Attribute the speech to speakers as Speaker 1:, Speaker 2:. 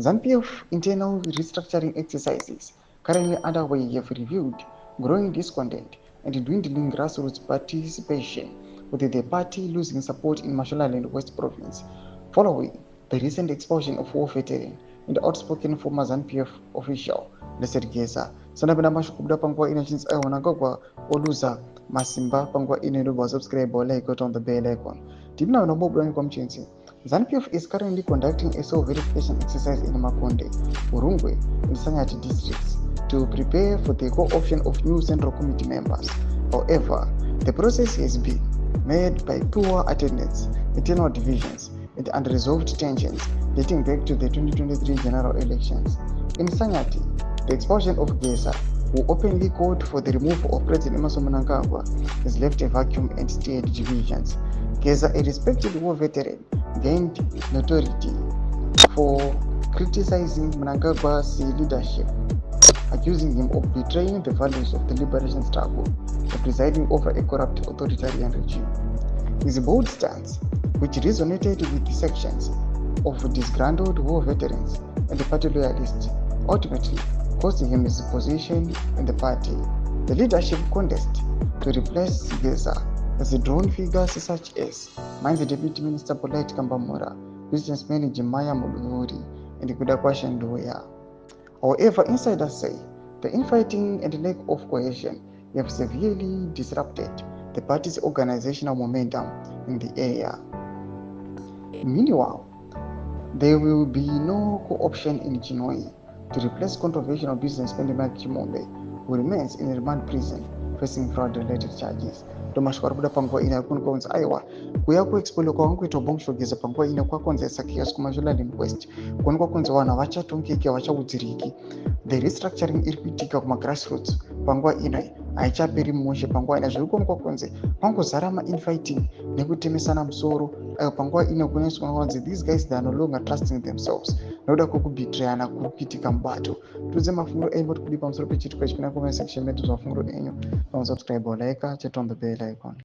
Speaker 1: ZANU-PF internal restructuring exercises currently underway have revealed growing discontent and dwindling grassroots participation, with the party losing support in Mashonaland West Province following the recent expulsion of war veteran and outspoken former ZANU-PF official Lester Geza. Sanapenda mashukubda panguwa ina chins aiwana gogwa oluza masimba panguwa ina ndoba subscribe or like on the bell icon. Tipina wana bobu kwa mchinsi. ZANU-PF is currently conducting a soil verification exercise in Makonde, Urungwe, and Sanyati districts to prepare for the co-option of new central committee members. However, the process has been made by poor attendance, internal divisions, and unresolved tensions dating back to the 2023 general elections. In Sanyati, the expulsion of Gesa, who openly called for the removal of President Emmerson Mnangagwa, has left a vacuum and stirred divisions. Gesa, a respected war veteran, gained notoriety for criticizing Mnangagwa's leadership, accusing him of betraying the values of the liberation struggle and presiding over a corrupt authoritarian regime. His bold stance, which resonated with the sections of disgruntled war veterans and the party loyalists, ultimately cost him his position in the party. The leadership contest to replace Geza has drawn figures such as Mines Deputy Minister Polite Kambamura, businessman Jemaya Muluri, and Kudakwasha Ndoya. However, insiders say the infighting and lack of cohesion have severely disrupted the party's organizational momentum in the area. Meanwhile, there will be no co-option in Chinoi to replace controversial businessman Mike Chimombe, who remains in remand prison facing fraud-related charges. Tomashkwara kuda panguwa ina kunkonza aiwa kuyaku expolo kwa wangu ito bongshogeza panguwa ina kwa konza sakias Mashonaland West kwa konza wana vachatongeke vachakudziriki. The restructuring iri kuitika kuma grassroots panguwa ina haichaperi mushe panguwa ina zviri kwa konze pangozara infighting nekutemesana musoro panguwa ina kuneswa kwanzi these guys they are no longer trusting themselves noda kukubitrayana kuri kuitika mubato. Tudze mafundo enyu kuti kudi pamusoro pechitiko ichi kuna comment section medu zvafundo enyu. Don't subscribe or like, chat on the bell icon.